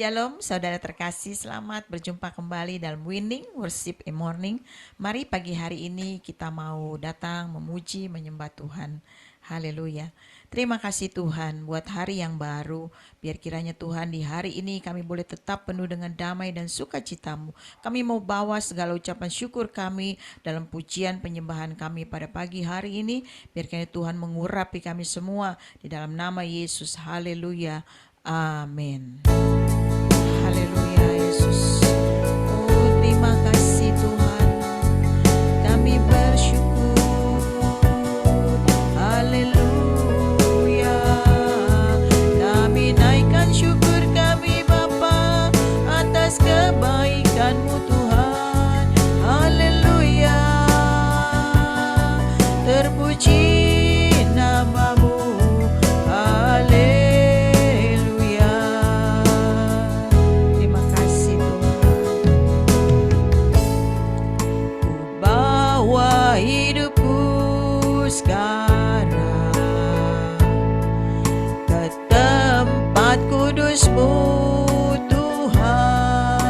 Shalom saudara terkasih, selamat berjumpa kembali dalam Winning Worship in Morning. Mari pagi hari ini kita mau datang memuji menyembah Tuhan. Haleluya. Terima kasih Tuhan buat hari yang baru. Biar kiranya Tuhan di hari ini kami boleh tetap penuh dengan damai dan sukacita-Mu. Kami mau bawa segala ucapan syukur kami dalam pujian penyembahan kami pada pagi hari ini. Biar kiranya Tuhan mengurapi kami semua di dalam nama Yesus. Haleluya. Amin. Haleluya Yesus. Oh terima kasih Tuhan. Kami bersyukur. Haleluya. Kami naikkan syukur kami Bapa atas kebaikan-Mu Tuhan. Haleluya. Terpuji nama-Mu. Kudus-Mu Tuhan,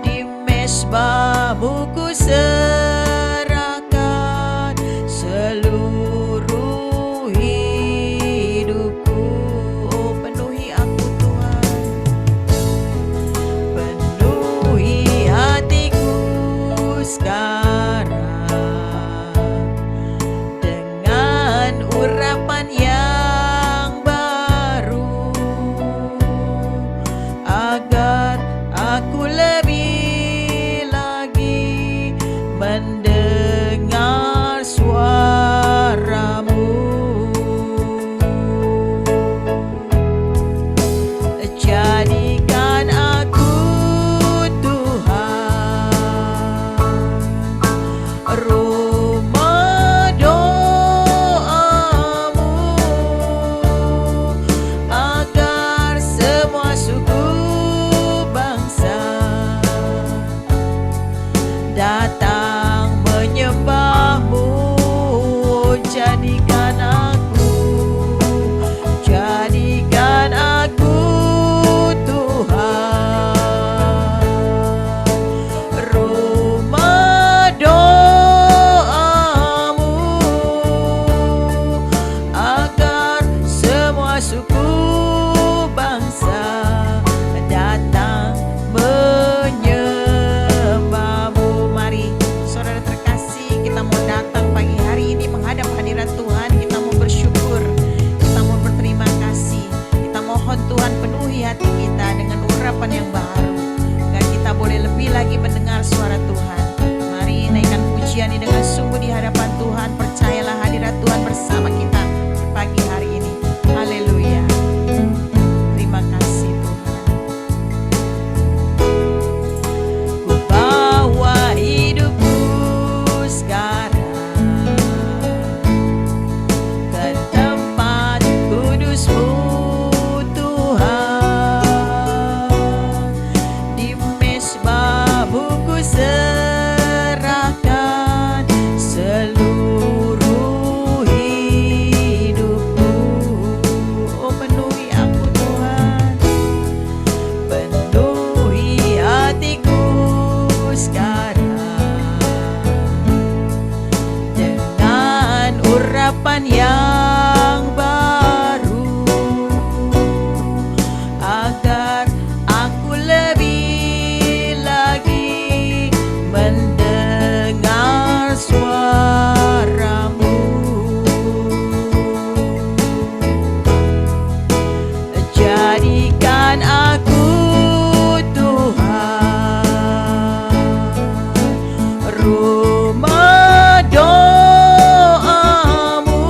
di mezbah-Mu ku serahkan seluruh hidupku. Oh, penuhi aku Tuhan, penuhi hatiku sekarang dengan urapan yang agar aku lebih lagi mendengar suara-Mu. Jadikan aku Tuhan rumah doa-Mu, agar semua suku datang menyembah-Mu. Jadikan aku Tuhan rumah doa-Mu, agar semua suku bangsa datang menyembah-Mu. Mari saudara terkasih, kita mau datang pagi hari ini menghadap hadirat Tuhan. Kita mau bersyukur, kita mau berterima kasih, kita mohon Tuhan penuhi hati kita dengan urapan yang baru, agar kita boleh lebih lagi mendengar suara Tuhan. Mari naikkan pujian ini dengan sungguh di hadapan Tuhan. Percayalah hadirat Tuhan bersama kita pagi hari ini. Haleluya. Terima kasih Tuhan. Ku bawa hidupku sekarang ke tempat kudus-Mu Tuhan, di mezbah-Mu ku serahkan seluruh hidupku. Oh penuhi aku Tuhan, penuhi hatiku sekarang dengan urapan yang baru, agar aku lebih lagi mendengar suara-Mu. Jadikan aku Tuhan rumah doa-Mu,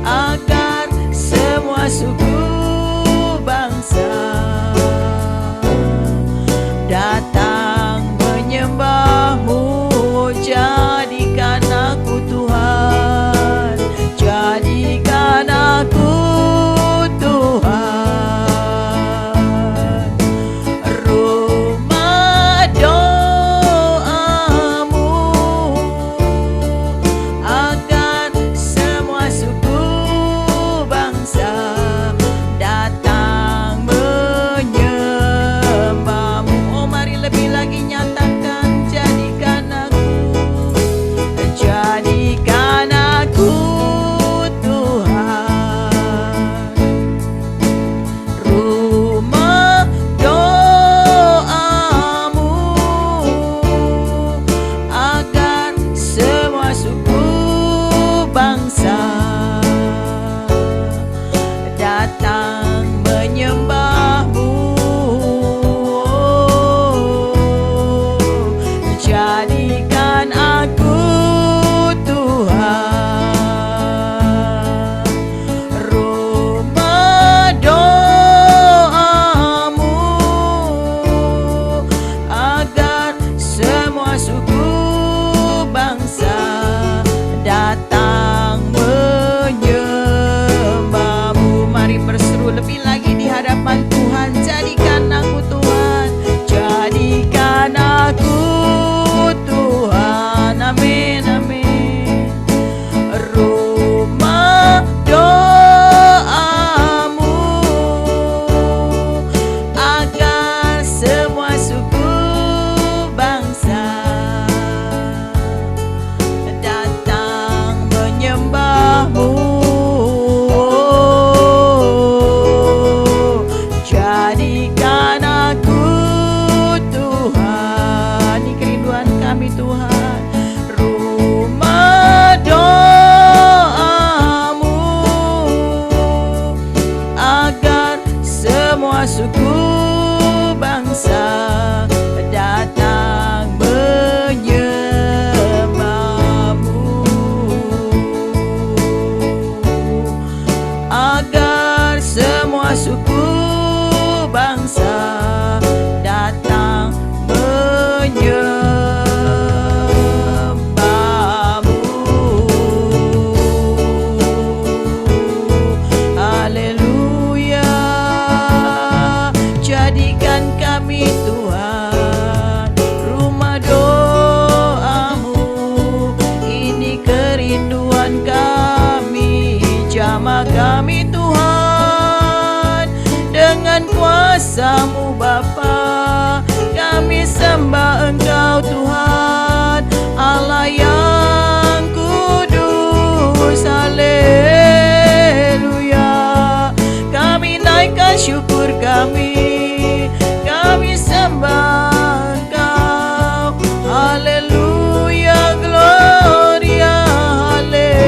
agar semua suku bangsa datang menyembah-Mu. Jadikan aku Tuhan, jadikan aku Tuhan rumah doa-Mu, agar semua suku bangsa datang kuasa-Mu Bapa. Kami sembah Engkau Tuhan, Allah yang kudus. Haleluya. Kami naikkan syukur kami sembah Engkau. Haleluya, gloria, haleluya.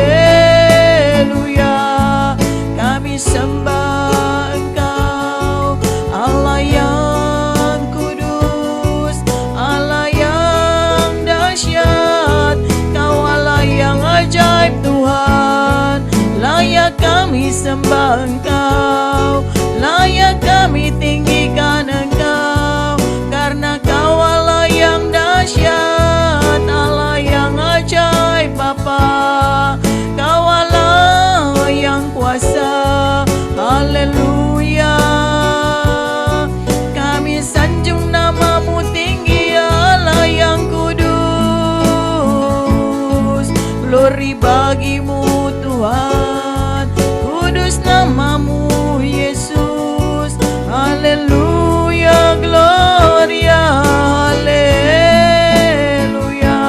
Kami sembah Engkau, Allah yang kudus, Allah yang dahsyat. Kau Allah yang ajaib Tuhan. Layak kami sembah Engkau, layak kami tinggikan Engkau, karena Kau Allah yang dahsyat, Allah yang ajaib Bapa. Kau Allah yang kuasa. Haleluya. Kami sanjung nama-Mu tinggi, Allah yang kudus. Glory bagi-Mu Tuhan, kudus nama-Mu Yesus. Haleluya, gloria, haleluya.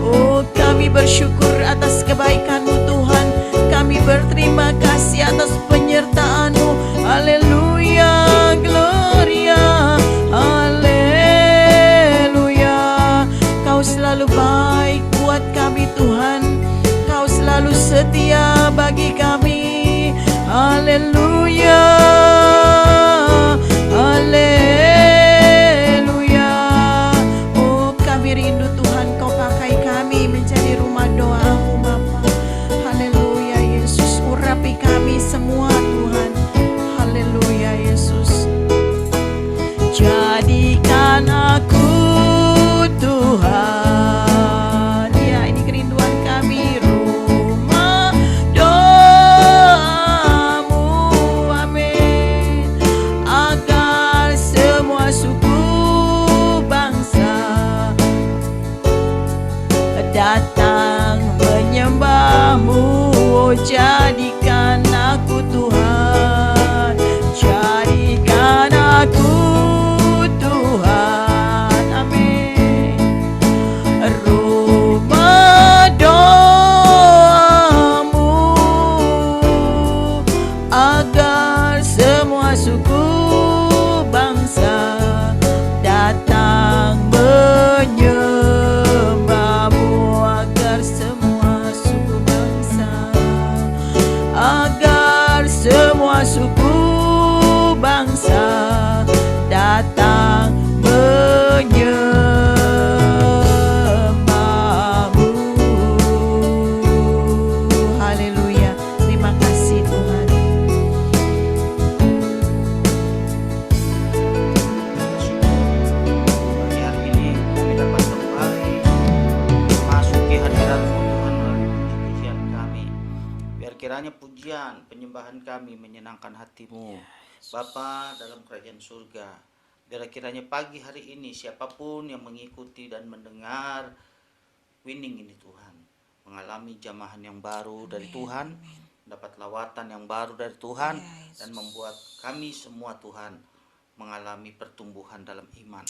Oh, kami bersyukur atas kebaikan-Mu Tuhan. Kami berterima kasih atas penyertaan-Mu. Haleluya, gloria, haleluya. Kau selalu baik buat kami Tuhan, Kau selalu setia bagi kami. Haleluya, haleluya. Oh, kami rindu Tuhan, Kau pakai kami menjadi rumah doa-Mu Bapa. Haleluya Yesus, urapi kami semua Tuhan. Haleluya Yesus. Jadikan aku Tuhan, ya ini kerinduan kami, rumah doa-Mu, amin. Agar semua suku bangsa datang menyembah-Mu. Oh, jadikan aku Tuhan, jadikan aku Tuhan, amin. Rumah doa-Mu, agar semua suku bangsa datang menyembah-Mu. Agar semua suku bangsa, agar semua suku bangsa datang menyembah-Mu. Haleluya. Terima kasih Tuhan. Pagi hari ini kami dapat kembali memasuki hadirat-Mu Tuhan melalui puji-pujian kami. Biar kiranya pujian, penyembahan kami menyenangkan hati-Mu Bapa dalam kerajaan surga. Biar kiranya pagi hari ini siapapun yang mengikuti dan mendengar winning ini Tuhan, mengalami jamahan yang baru dari Tuhan, dapat lawatan yang baru dari Tuhan, dan membuat kami semua Tuhan mengalami pertumbuhan dalam iman.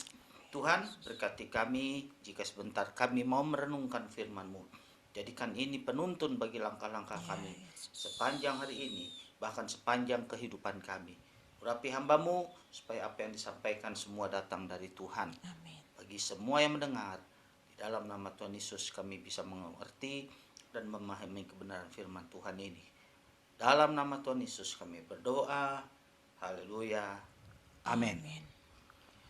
Tuhan, berkati kami jika sebentar kami mau merenungkan firman-Mu. Jadikan ini penuntun bagi langkah-langkah kami sepanjang hari ini, bahkan sepanjang kehidupan kami. Urapi hamba-Mu supaya apa yang disampaikan semua datang dari Tuhan. Amin. Bagi semua yang mendengar, di dalam nama Tuhan Yesus kami bisa mengerti dan memahami kebenaran firman Tuhan ini. Dalam nama Tuhan Yesus kami berdoa. Haleluya. Amin.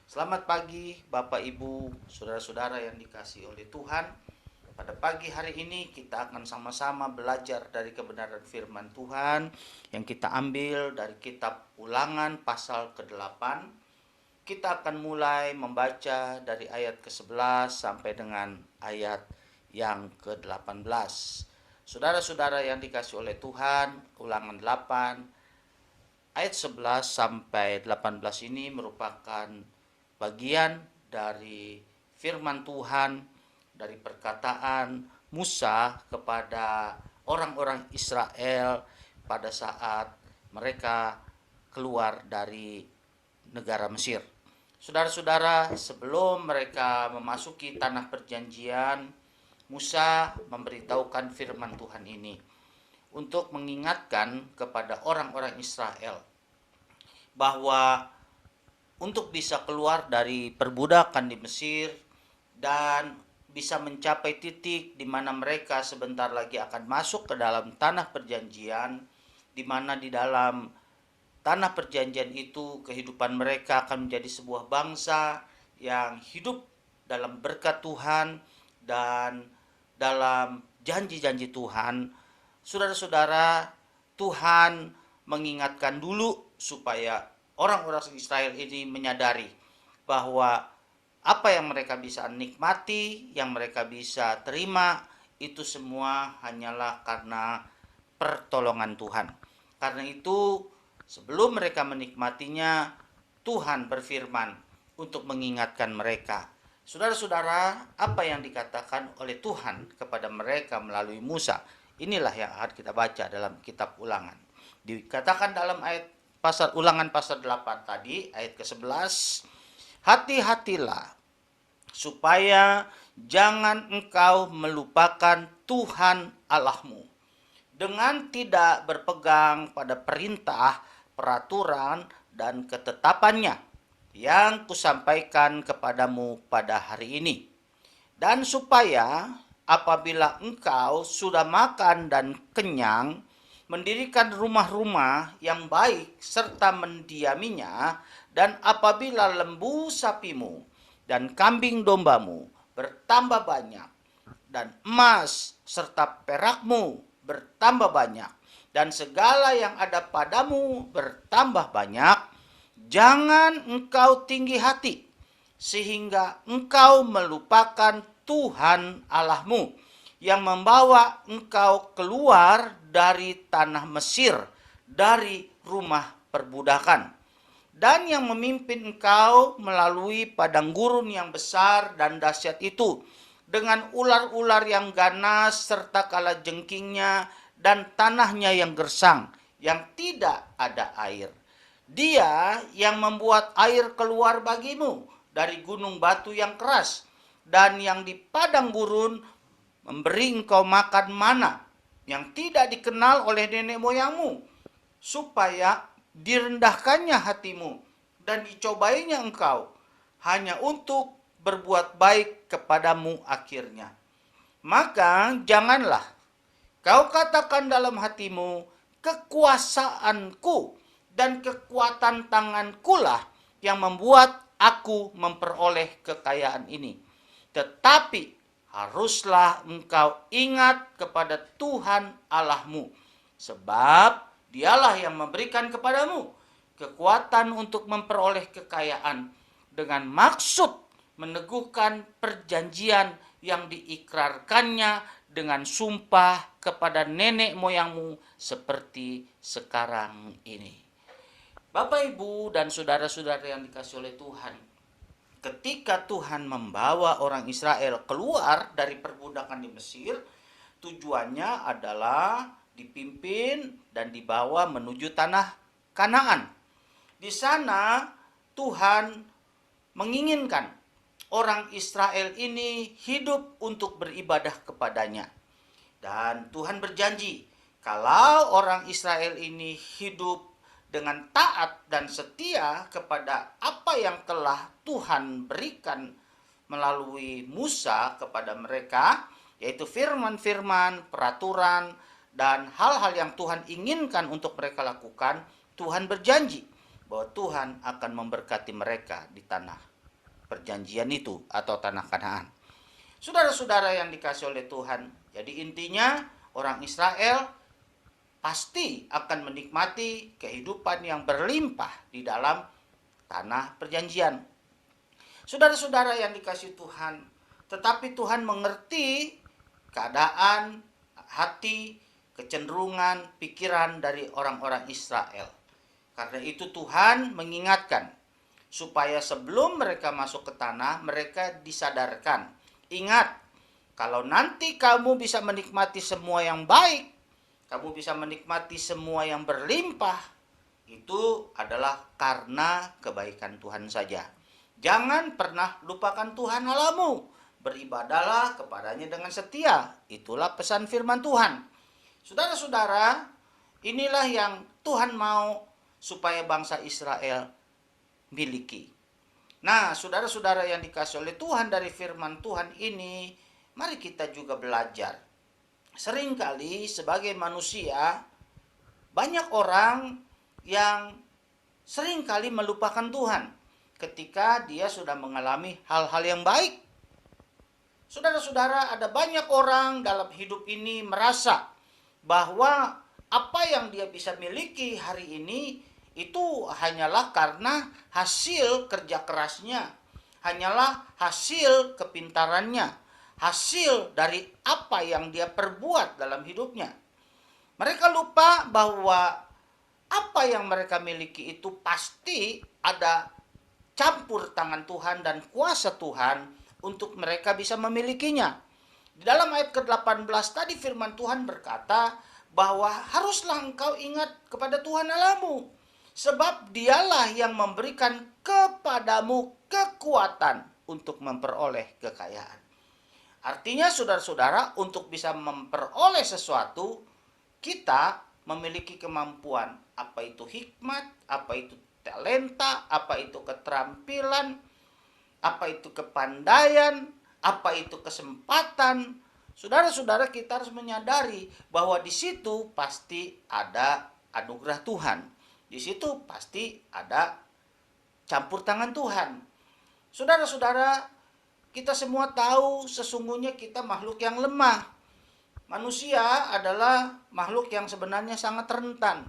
Selamat pagi Bapak Ibu, saudara-saudara yang dikasihi oleh Tuhan. Pada pagi hari ini kita akan sama-sama belajar dari kebenaran firman Tuhan yang kita ambil dari kitab Ulangan pasal ke-8. Kita akan mulai membaca dari ayat ke-11 sampai dengan ayat yang ke-18. Saudara-saudara yang dikasihi oleh Tuhan, Ulangan 8 ayat 11 sampai 18 ini merupakan bagian dari firman Tuhan, dari perkataan Musa kepada orang-orang Israel pada saat mereka keluar dari negara Mesir. Saudara-saudara, sebelum mereka memasuki tanah perjanjian, Musa memberitahukan firman Tuhan ini untuk mengingatkan kepada orang-orang Israel bahwa untuk bisa keluar dari perbudakan di Mesir dan bisa mencapai titik di mana mereka sebentar lagi akan masuk ke dalam tanah perjanjian, di mana di dalam tanah perjanjian itu kehidupan mereka akan menjadi sebuah bangsa yang hidup dalam berkat Tuhan dan dalam janji-janji Tuhan. Saudara-saudara, Tuhan mengingatkan dulu supaya orang-orang Israel ini menyadari bahwa apa yang mereka bisa nikmati, yang mereka bisa terima, itu semua hanyalah karena pertolongan Tuhan. Karena itu, sebelum mereka menikmatinya, Tuhan berfirman untuk mengingatkan mereka. Saudara-saudara, apa yang dikatakan oleh Tuhan kepada mereka melalui Musa, inilah yang akan kita baca dalam kitab Ulangan. Dikatakan dalam ayat Ulangan pasal 8 tadi, ayat ke-11, hati-hatilah supaya jangan engkau melupakan Tuhan Allahmu dengan tidak berpegang pada perintah, peraturan, dan ketetapannya yang kusampaikan kepadamu pada hari ini. Dan supaya apabila engkau sudah makan dan kenyang, mendirikan rumah-rumah yang baik serta mendiaminya, dan apabila lembu sapimu dan kambing dombamu bertambah banyak, dan emas serta perakmu bertambah banyak, dan segala yang ada padamu bertambah banyak, jangan engkau tinggi hati, sehingga engkau melupakan Tuhan Allahmu, yang membawa engkau keluar dari tanah Mesir, dari rumah perbudakan, dan yang memimpin engkau melalui padang gurun yang besar dan dahsyat itu, dengan ular-ular yang ganas serta kalajengkingnya dan tanahnya yang gersang, yang tidak ada air. Dia yang membuat air keluar bagimu dari gunung batu yang keras, dan yang di padang gurun memberi engkau makan mana yang tidak dikenal oleh nenek moyangmu, supaya direndahkannya hatimu dan dicobainya engkau hanya untuk berbuat baik kepadamu akhirnya. Maka janganlah kau katakan dalam hatimu, kekuasaanku dan kekuatan tanganku lah yang membuat aku memperoleh kekayaan ini. Tetapi haruslah engkau ingat kepada Tuhan Allahmu, sebab Dialah yang memberikan kepadamu kekuatan untuk memperoleh kekayaan, dengan maksud meneguhkan perjanjian yang diikrarkannya dengan sumpah kepada nenek moyangmu seperti sekarang ini. Bapak, Ibu, dan saudara-saudara yang dikasihi oleh Tuhan, ketika Tuhan membawa orang Israel keluar dari perbudakan di Mesir, tujuannya adalah dipimpin dan dibawa menuju tanah Kanaan. Di sana Tuhan menginginkan orang Israel ini hidup untuk beribadah kepadanya. Dan Tuhan berjanji, kalau orang Israel ini hidup dengan taat dan setia kepada apa yang telah Tuhan berikan melalui Musa kepada mereka, yaitu firman-firman, peraturan, dan hal-hal yang Tuhan inginkan untuk mereka lakukan, Tuhan berjanji bahwa Tuhan akan memberkati mereka di tanah perjanjian itu atau tanah Kanaan. Saudara-saudara yang dikasihi oleh Tuhan, jadi intinya orang Israel pasti akan menikmati kehidupan yang berlimpah di dalam tanah perjanjian. Saudara-saudara yang dikasihi Tuhan, tetapi Tuhan mengerti keadaan hati, kecenderungan, pikiran dari orang-orang Israel. Karena itu Tuhan mengingatkan supaya sebelum mereka masuk ke tanah, mereka disadarkan. Ingat, kalau nanti kamu bisa menikmati semua yang baik, kamu bisa menikmati semua yang berlimpah, itu adalah karena kebaikan Tuhan saja. Jangan pernah lupakan Tuhan Allahmu. Beribadahlah kepadanya dengan setia. Itulah pesan firman Tuhan. Saudara-saudara, inilah yang Tuhan mau supaya bangsa Israel miliki. Nah, saudara-saudara yang dikasih oleh Tuhan dari firman Tuhan ini, mari kita juga belajar. Seringkali sebagai manusia, banyak orang yang seringkali melupakan Tuhan ketika dia sudah mengalami hal-hal yang baik. Saudara-saudara, ada banyak orang dalam hidup ini merasa bahwa apa yang dia bisa miliki hari ini itu hanyalah karena hasil kerja kerasnya, hanyalah hasil kepintarannya, hasil dari apa yang dia perbuat dalam hidupnya. Mereka lupa bahwa apa yang mereka miliki itu pasti ada campur tangan Tuhan dan kuasa Tuhan untuk mereka bisa memilikinya. Di dalam ayat ke-18 tadi firman Tuhan berkata bahwa haruslah engkau ingat kepada Tuhan Allahmu, sebab dialah yang memberikan kepadamu kekuatan untuk memperoleh kekayaan. Artinya saudara-saudara, untuk bisa memperoleh sesuatu, kita memiliki kemampuan, apa itu hikmat, apa itu talenta, apa itu keterampilan, apa itu kepandaian, apa itu kesempatan. Saudara-saudara, kita harus menyadari bahwa di situ pasti ada anugerah Tuhan. Di situ pasti ada campur tangan Tuhan. Saudara-saudara, kita semua tahu sesungguhnya kita makhluk yang lemah. Manusia adalah makhluk yang sebenarnya sangat rentan.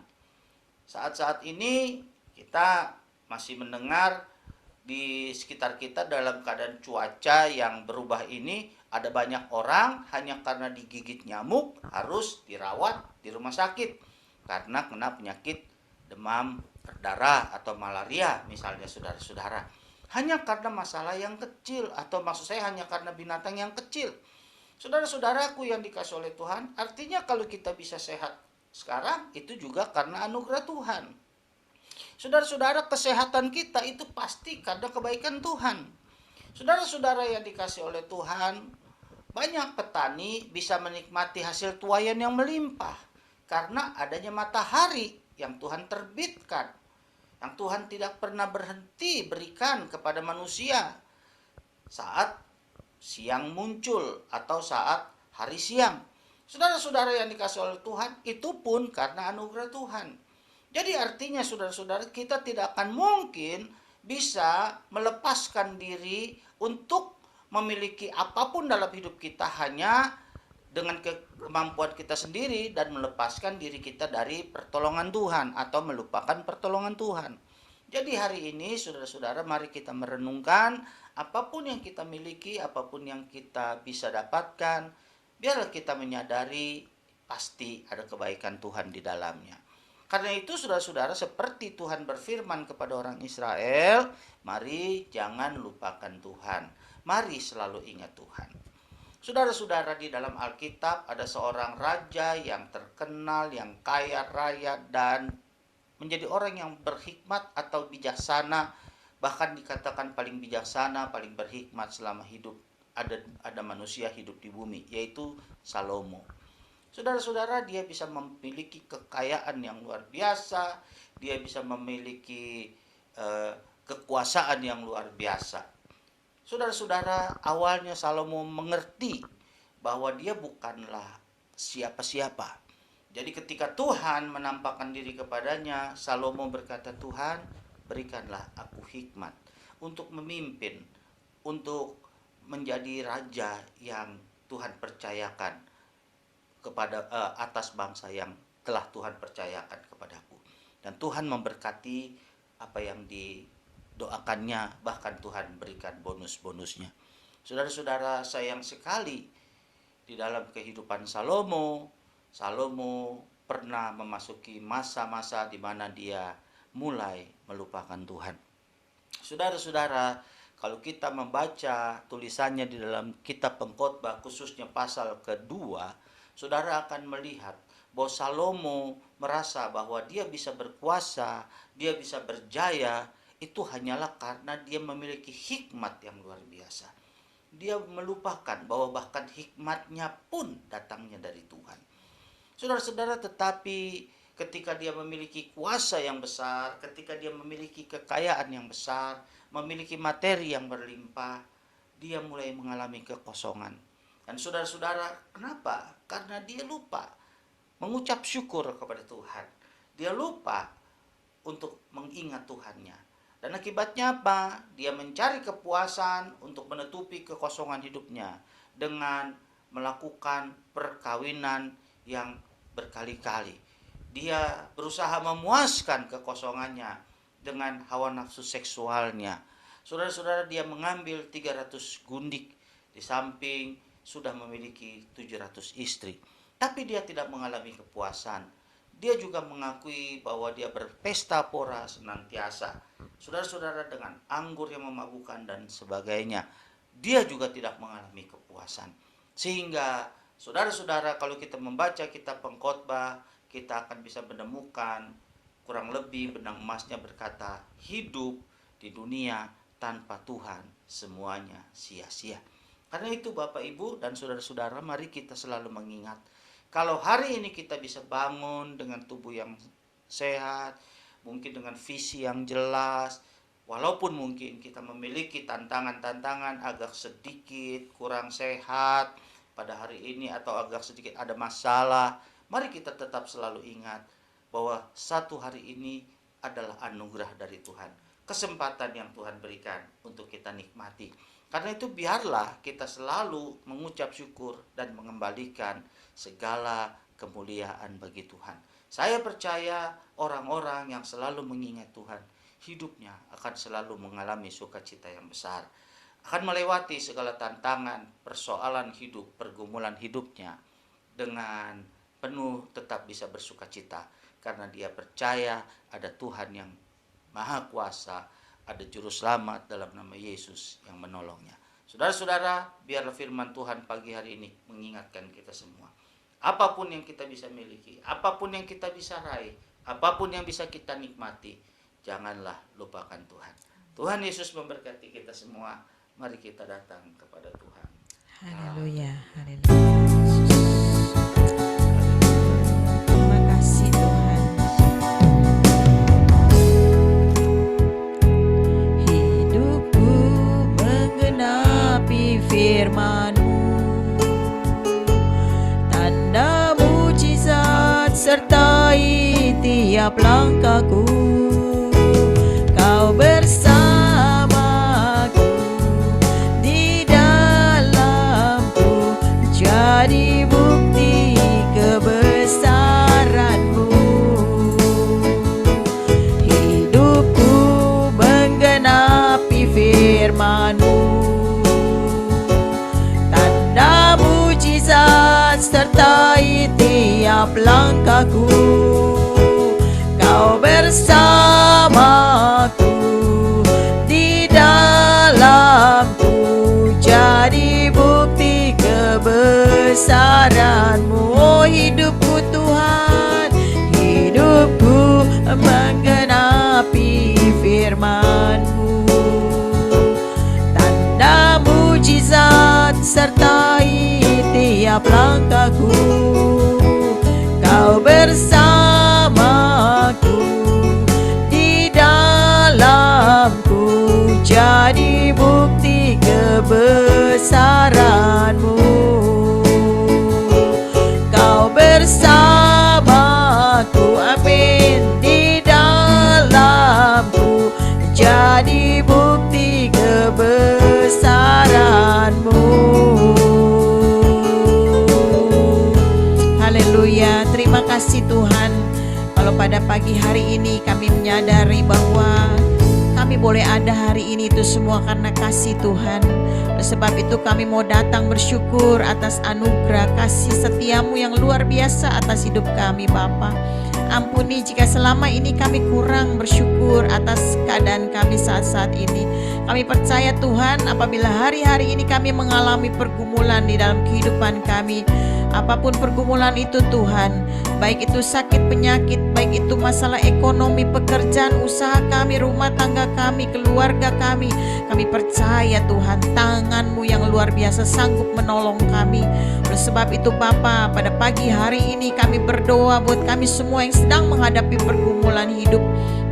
Saat-saat ini kita masih mendengar di sekitar kita dalam keadaan cuaca yang berubah ini, ada banyak orang hanya karena digigit nyamuk harus dirawat di rumah sakit karena kena penyakit demam berdarah atau malaria misalnya, saudara-saudara. Hanya karena masalah yang kecil, atau maksud saya hanya karena binatang yang kecil. Saudara-saudaraku yang dikasih oleh Tuhan, artinya kalau kita bisa sehat sekarang itu juga karena anugerah Tuhan. Saudara-saudara, kesehatan kita itu pasti karena kebaikan Tuhan. Saudara-saudara yang dikasih oleh Tuhan, banyak petani bisa menikmati hasil tuaian yang melimpah karena adanya matahari yang Tuhan terbitkan, yang Tuhan tidak pernah berhenti berikan kepada manusia saat siang muncul atau saat hari siang. Saudara-saudara yang dikasih oleh Tuhan, itu pun karena anugerah Tuhan. Jadi artinya saudara-saudara, kita tidak akan mungkin bisa melepaskan diri untuk memiliki apapun dalam hidup kita hanya dengan kemampuan kita sendiri dan melepaskan diri kita dari pertolongan Tuhan atau melupakan pertolongan Tuhan. Jadi hari ini saudara-saudara, mari kita merenungkan apapun yang kita miliki, apapun yang kita bisa dapatkan, biarlah kita menyadari pasti ada kebaikan Tuhan di dalamnya. Karena itu saudara-saudara, seperti Tuhan berfirman kepada orang Israel, mari jangan lupakan Tuhan. Mari selalu ingat Tuhan. Saudara-saudara, di dalam Alkitab ada seorang raja yang terkenal, yang kaya raya, dan menjadi orang yang berhikmat atau bijaksana, bahkan dikatakan paling bijaksana, paling berhikmat selama hidup ada manusia hidup di bumi, yaitu Salomo. Saudara-saudara, dia bisa memiliki kekayaan yang luar biasa, dia bisa memiliki kekuasaan yang luar biasa. Saudara-saudara, awalnya Salomo mengerti bahwa dia bukanlah siapa-siapa. Jadi ketika Tuhan menampakkan diri kepadanya, Salomo berkata, Tuhan, berikanlah aku hikmat untuk memimpin, untuk menjadi raja yang Tuhan percayakan kepada atas bangsa yang telah Tuhan percayakan kepadaku. Dan Tuhan memberkati apa yang didoakannya, bahkan Tuhan berikan bonus-bonusnya. Saudara-saudara, sayang sekali di dalam kehidupan Salomo pernah memasuki masa-masa di mana dia mulai melupakan Tuhan. Saudara-saudara, kalau kita membaca tulisannya di dalam kitab Pengkhotbah, khususnya pasal kedua, saudara akan melihat bahwa Salomo merasa bahwa dia bisa berkuasa, dia bisa berjaya, itu hanyalah karena dia memiliki hikmat yang luar biasa. Dia melupakan bahwa bahkan hikmatnya pun datangnya dari Tuhan. Saudara-saudara, tetapi ketika dia memiliki kuasa yang besar, ketika dia memiliki kekayaan yang besar, memiliki materi yang berlimpah, dia mulai mengalami kekosongan. Dan saudara-saudara, kenapa? Karena dia lupa mengucap syukur kepada Tuhan. Dia lupa untuk mengingat Tuhannya. Dan akibatnya apa? Dia mencari kepuasan untuk menutupi kekosongan hidupnya dengan melakukan perkawinan yang berkali-kali. Dia berusaha memuaskan kekosongannya dengan hawa nafsu seksualnya. Saudara-saudara, dia mengambil 300 gundik di samping sudah memiliki 700 istri. Tapi dia tidak mengalami kepuasan. Dia juga mengakui bahwa dia berpesta pora senantiasa. Saudara-saudara, dengan anggur yang memabukkan dan sebagainya. Dia juga tidak mengalami kepuasan. Sehingga saudara-saudara, kalau kita membaca kitab Pengkhotbah, kita akan bisa menemukan kurang lebih benang emasnya berkata, hidup di dunia tanpa Tuhan semuanya sia-sia. Karena itu Bapak Ibu dan saudara-saudara, mari kita selalu mengingat, kalau hari ini kita bisa bangun dengan tubuh yang sehat, mungkin dengan visi yang jelas, walaupun mungkin kita memiliki tantangan-tantangan agak sedikit kurang sehat pada hari ini atau agak sedikit ada masalah, mari kita tetap selalu ingat bahwa satu hari ini adalah anugerah dari Tuhan, kesempatan yang Tuhan berikan untuk kita nikmati. Karena itu biarlah kita selalu mengucap syukur dan mengembalikan segala kemuliaan bagi Tuhan. Saya percaya orang-orang yang selalu mengingat Tuhan, hidupnya akan selalu mengalami sukacita yang besar. Akan melewati segala tantangan, persoalan hidup, pergumulan hidupnya dengan penuh tetap bisa bersukacita. Karena dia percaya ada Tuhan yang Maha Kuasa, ada Juru Selamat dalam nama Yesus yang menolongnya. Saudara-saudara, biarlah firman Tuhan pagi hari ini mengingatkan kita semua. Apapun yang kita bisa miliki, apapun yang kita bisa raih, apapun yang bisa kita nikmati, janganlah lupakan Tuhan. Tuhan Yesus memberkati kita semua. Mari kita datang kepada Tuhan. Haleluya, haleluya. Terima kasih Tuhan. Hidupku menggenapi firman-Mu, tanda mujizat sertai tiap langkahku. Kau bersamaku, di dalamku, jadi bukti kebesaran-Mu. Hidupku menggenapi firman-Mu, tanda mujizat sertai tiap langkahku. Kau bersamaku, di dalamku, jadi bukti kebesaran-Mu. Oh, hidupku Tuhan, hidupku menggenapi firman-Mu, tanda mujizat sertai tiap langkahku. Kau bersamaku, di dalamku, jadi bukti kebesaran-Mu. Kau bersamaku, amin, di dalamku, jadi bukti kebesaran-Mu. Haleluya, terima kasih Tuhan. Kalau pada pagi hari ini kami menyadari bahwa kami boleh ada hari ini itu semua karena kasih Tuhan. Oleh sebab itu kami mau datang bersyukur atas anugerah kasih setia-Mu yang luar biasa atas hidup kami Bapa. Ampuni jika selama ini kami kurang bersyukur atas keadaan kami saat-saat ini. Kami percaya Tuhan, apabila hari-hari ini kami mengalami pergumulan di dalam kehidupan kami, Apapun pergumulan itu Tuhan, baik itu sakit penyakit, baik itu masalah ekonomi, pekerjaan, usaha kami, rumah tangga kami, keluarga kami percaya Tuhan, tangan-Mu yang luar biasa sanggup menolong kami. Oleh sebab itu Bapa, pada pagi hari ini kami berdoa buat kami semua yang sedang menghadapi pergumulan hidup.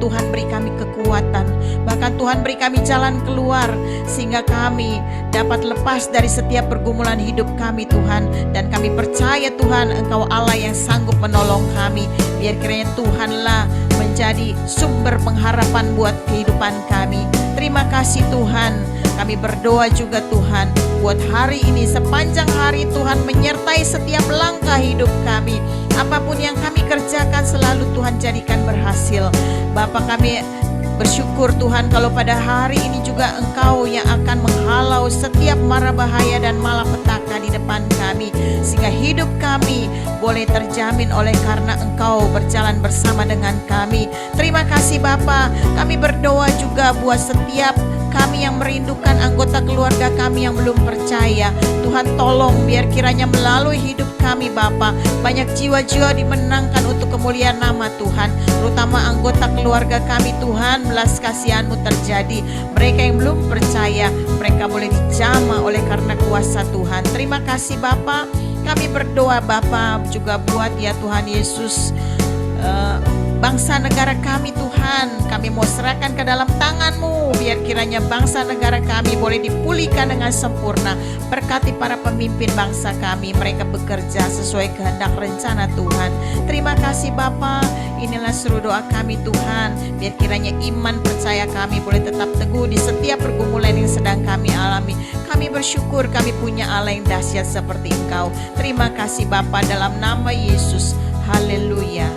Tuhan beri kami kekuatan, bahkan Tuhan beri kami jalan keluar, sehingga kami dapat lepas dari setiap pergumulan hidup kami Tuhan. Dan kami percaya Tuhan, Engkau Allah yang sanggup menolong kami. Biar kiranya Tuhanlah menjadi sumber pengharapan buat kehidupan kami. Terima kasih Tuhan. Kami berdoa juga Tuhan, buat hari ini, sepanjang hari Tuhan menyertai setiap langkah hidup kami. Apapun yang kami kerjakan selalu Tuhan jadikan berhasil. Bapa, kami bersyukur Tuhan kalau pada hari ini juga Engkau yang akan menghalau setiap mara bahaya dan malapetaka di depan kami, sehingga hidup kami boleh terjamin oleh karena Engkau berjalan bersama dengan kami. Terima kasih Bapa. Kami berdoa juga buat setiap kami yang merindukan anggota keluarga kami yang belum percaya. Tuhan tolong biar kiranya melalui hidup kami Bapa, banyak jiwa-jiwa dimenangkan untuk kemuliaan nama Tuhan. Terutama anggota keluarga kami Tuhan, belas kasihan-Mu terjadi. Mereka yang belum percaya, mereka boleh dijamah oleh karena kuasa Tuhan. Terima kasih Bapa. Kami berdoa Bapa juga buat ya Tuhan Yesus, bangsa negara kami Tuhan, kami mau serahkan ke dalam tangan-Mu. Biar kiranya bangsa negara kami boleh dipulihkan dengan sempurna. Berkati para pemimpin bangsa kami, mereka bekerja sesuai kehendak rencana Tuhan. Terima kasih Bapa. Inilah seluruh doa kami Tuhan. Biar kiranya iman percaya kami boleh tetap teguh di setiap pergumulan yang sedang kami alami. Kami bersyukur kami punya Allah yang dahsyat seperti Engkau. Terima kasih Bapa, dalam nama Yesus. Haleluya.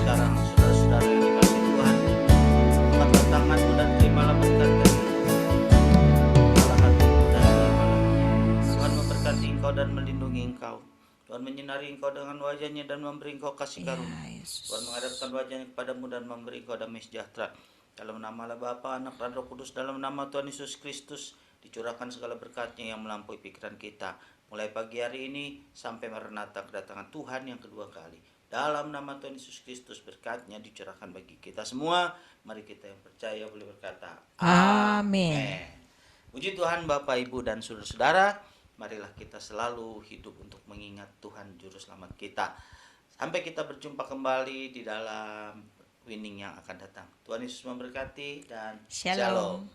Sekarang saudara-saudara yang dikasihi Tuhan, angkatlah tanganmu dan terimalah berkat dari Allah hatimu dan terimalah. Tuhan memberkati engkau dan melindungi engkau. Tuhan menyinari engkau dengan wajah-Nya dan memberi engkau kasih karunia. Tuhan menghadapkan wajah-Nya kepadamu dan memberi engkau damai sejahtera. Dalam nama Allah Bapa, Anak dan Roh Kudus, dalam nama Tuhan Yesus Kristus, dicurahkan segala berkat-Nya yang melampaui pikiran kita. Mulai pagi hari ini sampai Maranatha, kedatangan Tuhan yang kedua kali. Dalam nama Tuhan Yesus Kristus, berkat-Nya dicurahkan bagi kita semua. Mari kita yang percaya boleh berkata Amin. Puji Tuhan Bapak, Ibu, dan saudara-saudara. Marilah kita selalu hidup untuk mengingat Tuhan Juru Selamat kita. Sampai kita berjumpa kembali di dalam winning yang akan datang. Tuhan Yesus memberkati dan Shalom.